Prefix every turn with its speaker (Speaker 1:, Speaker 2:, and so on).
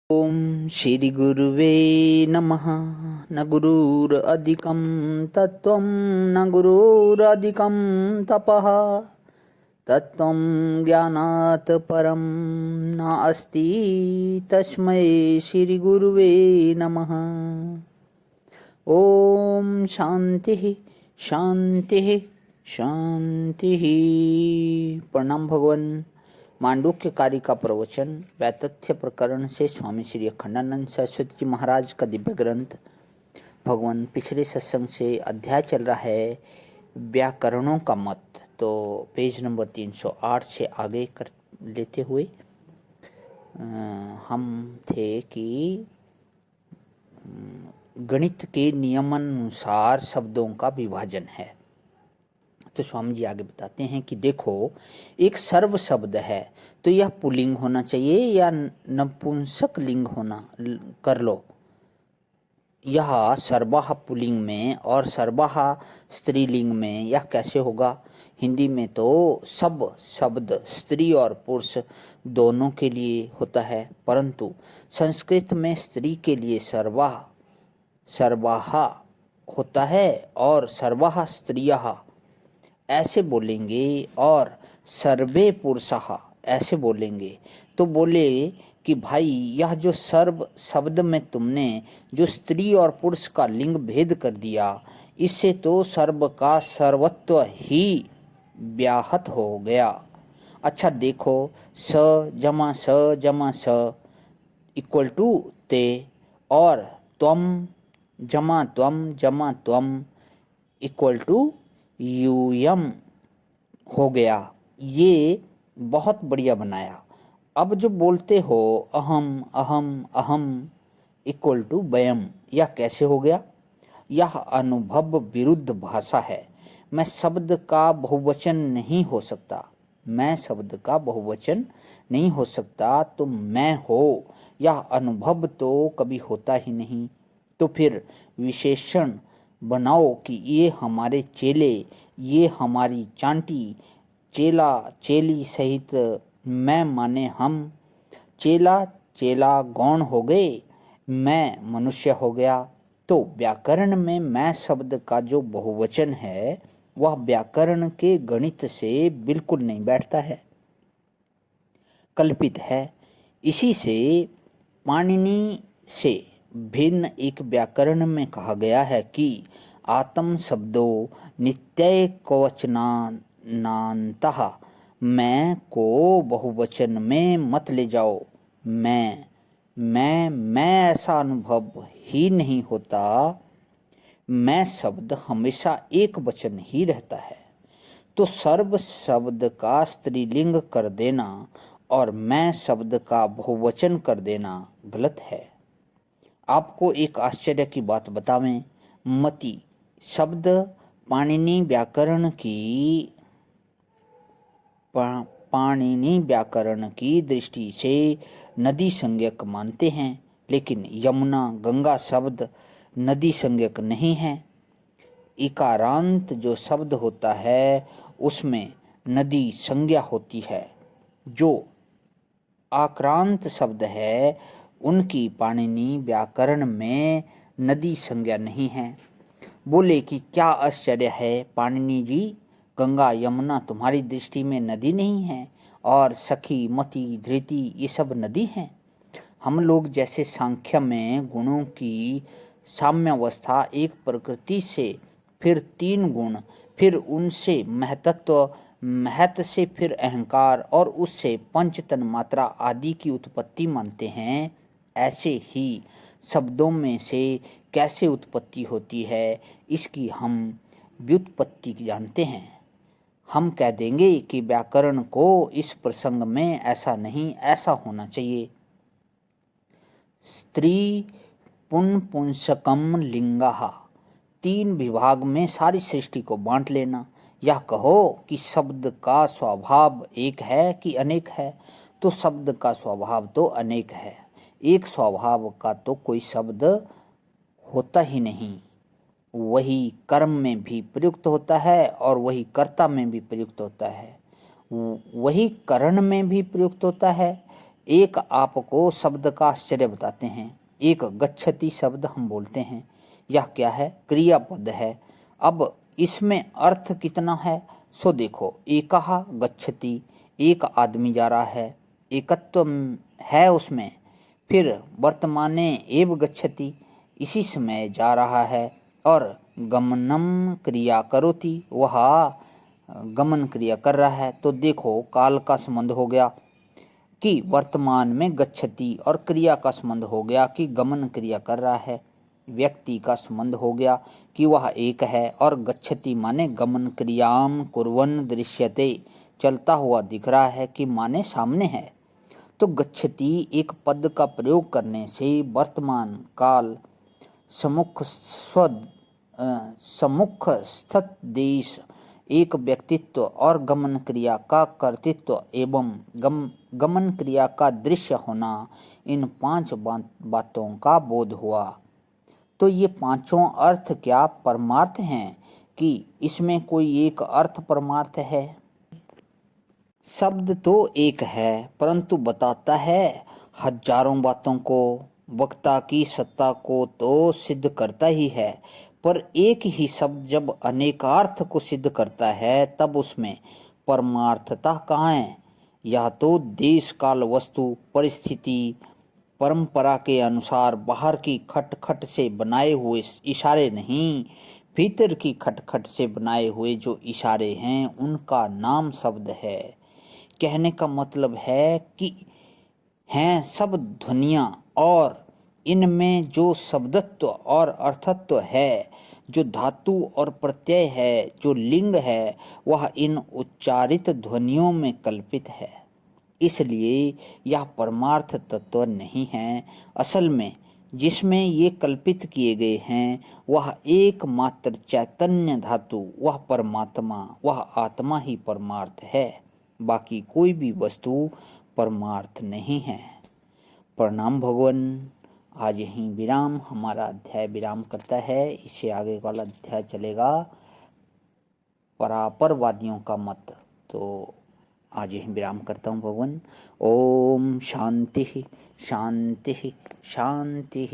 Speaker 1: ओम श्री गुरुवे नमः। न गुरुरधिकं तत्त्वं न गुरुरधिकं तपः तत्त्वं ज्ञानात् परं नास्ति तस्मै श्री गुरुवे नमः। ओम शांति शांति शांति। प्रणाम भगवान। मांडुक्य कार्य का प्रवचन वैतथ्य प्रकरण से स्वामी श्री अखंडानंद सरस्वती जी महाराज का दिव्य ग्रंथ। भगवान पिछले सत्संग से अध्याय चल रहा है व्याकरणों का मत, तो पेज नंबर 308 से आगे कर लेते हुए हम थे कि गणित के नियमानुसार शब्दों का विभाजन है। तो स्वामी जी आगे बताते हैं कि देखो, एक सर्व शब्द है तो यह पुल्लिंग होना चाहिए या नपुंसक लिंग होना कर लो। यह सर्वाहा पुल्लिंग में और सर्वाहा स्त्रीलिंग में यह कैसे होगा? हिंदी में तो सब शब्द स्त्री और पुरुष दोनों के लिए होता है, परंतु संस्कृत में स्त्री के लिए सर्वाहा होता है और सर्वाहा स्त्रियः ऐसे बोलेंगे और सर्वे पुरुषः ऐसे बोलेंगे। तो बोले कि भाई, यह जो सर्व शब्द में तुमने जो स्त्री और पुरुष का लिंग भेद कर दिया, इससे तो सर्व का सर्वत्व ही व्याहत हो गया। अच्छा देखो, स जमा स इक्वल टू ते और त्वम जमा त्वम इक्वल टू यूयम हो गया। ये बहुत बढ़िया बनाया। अब जो बोलते हो अहम अहम अहम इक्वल टू वयम, यह कैसे हो गया? यह अनुभव विरुद्ध भाषा है। मैं शब्द का बहुवचन नहीं हो सकता। मैं शब्द का बहुवचन नहीं हो सकता तो मैं हो, यह अनुभव तो कभी होता ही नहीं। तो फिर विशेषण बनाओ कि ये हमारे चेले, ये हमारी चांटी, चेला चेली सहित मैं माने हम। चेला चेला गौण हो गए, मैं मनुष्य हो गया। तो व्याकरण में मैं शब्द का जो बहुवचन है वह व्याकरण के गणित से बिल्कुल नहीं बैठता है, कल्पित है। इसी से पाणिनि से भिन्न एक व्याकरण में कहा गया है कि आत्म शब्दो नित्यय कवचनान्तः। मैं को बहुवचन में मत ले जाओ। मैं ऐसा अनुभव ही नहीं होता। मैं शब्द हमेशा एक वचन ही रहता है। तो सर्व शब्द का स्त्रीलिंग कर देना और मैं शब्द का बहुवचन कर देना गलत है। आपको एक आश्चर्य की बात बतावें, मति शब्द पाणिनि व्याकरण की दृष्टि से नदी संज्ञक मानते हैं, लेकिन यमुना गंगा शब्द नदी संज्ञक नहीं है। इकारांत जो शब्द होता है उसमें नदी संज्ञा होती है। जो आक्रांत शब्द है उनकी पाणिनि व्याकरण में नदी संज्ञा नहीं है। बोले कि क्या आश्चर्य है पाणिनि जी, गंगा यमुना तुम्हारी दृष्टि में नदी नहीं है और सखी मति धृति ये सब नदी हैं। हम लोग जैसे सांख्य में गुणों की साम्यावस्था, एक प्रकृति से फिर 3 गुण, फिर उनसे महतत्व, महत से फिर अहंकार और उससे पंच तन्मात्रा आदि की उत्पत्ति मानते हैं, ऐसे ही शब्दों में से कैसे उत्पत्ति होती है इसकी हम व्युत्पत्ति जानते हैं। हम कह देंगे कि व्याकरण को इस प्रसंग में ऐसा नहीं, ऐसा होना चाहिए। स्त्री पुंसकम लिंगः, 3 विभाग में सारी सृष्टि को बांट लेना। यह कहो कि शब्द का स्वभाव एक है कि अनेक है, तो शब्द का स्वभाव तो अनेक है। एक स्वभाव का तो कोई शब्द होता ही नहीं। वही कर्म में भी प्रयुक्त होता है और वही कर्ता में भी प्रयुक्त होता है, वही करण में भी प्रयुक्त होता है। एक आपको शब्द का आश्चर्य बताते हैं। एक गच्छति शब्द हम बोलते हैं, यह क्या है? क्रियापद है। अब इसमें अर्थ कितना है सो देखो, एकः गच्छति, एक आदमी जा रहा है, एकत्व है उसमें। फिर वर्तमाने एव गच्छति, इसी समय जा रहा है। और गमनम क्रिया करोति, वह गमन क्रिया कर रहा है। तो देखो काल का संबंध हो गया कि वर्तमान में गच्छति, और क्रिया का संबंध हो गया कि गमन क्रिया कर रहा है। व्यक्ति का संबंध हो गया कि वह एक है, और गच्छति माने गमन क्रियाम कुर्वन् दृश्यते, चलता हुआ दिख रहा है कि माने सामने है। तो गच्छति एक पद का प्रयोग करने से वर्तमान काल सम्मुख स्थित देश, एक व्यक्तित्व और गमन क्रिया का कर्तृत्व एवं गमन क्रिया का दृश्य होना, इन 5 बातों का बोध हुआ। तो ये पांचों अर्थ क्या परमार्थ हैं कि इसमें कोई एक अर्थ परमार्थ है? शब्द तो एक है, परंतु बताता है हजारों बातों को। वक्ता की सत्ता को तो सिद्ध करता ही है, पर एक ही शब्द जब अनेकार्थ को सिद्ध करता है तब उसमें परमार्थता कहाँ है? यह तो देश काल वस्तु परिस्थिति परंपरा के अनुसार बाहर की खटखट से बनाए हुए इशारे नहीं, भीतर की खटखट से बनाए हुए जो इशारे हैं उनका नाम शब्द है। कहने का मतलब है कि हैं सब ध्वनियाँ, और इनमें जो शब्दत्व और अर्थत्व है, जो धातु और प्रत्यय है, जो लिंग है, वह इन उच्चारित ध्वनियों में कल्पित है। इसलिए यह परमार्थ तत्व नहीं है। असल में जिसमें ये कल्पित किए गए हैं वह एकमात्र चैतन्य धातु, वह परमात्मा, वह आत्मा ही परमार्थ है। बाकी कोई भी वस्तु परमार्थ नहीं है। प्रणाम भगवान। आज यहीं विराम, हमारा अध्याय विराम करता है। इससे आगे वाला अध्याय चलेगा परापरवादियों का मत। तो आज यहीं विराम करता हूँ भगवान। ओम शांति शांति शांति।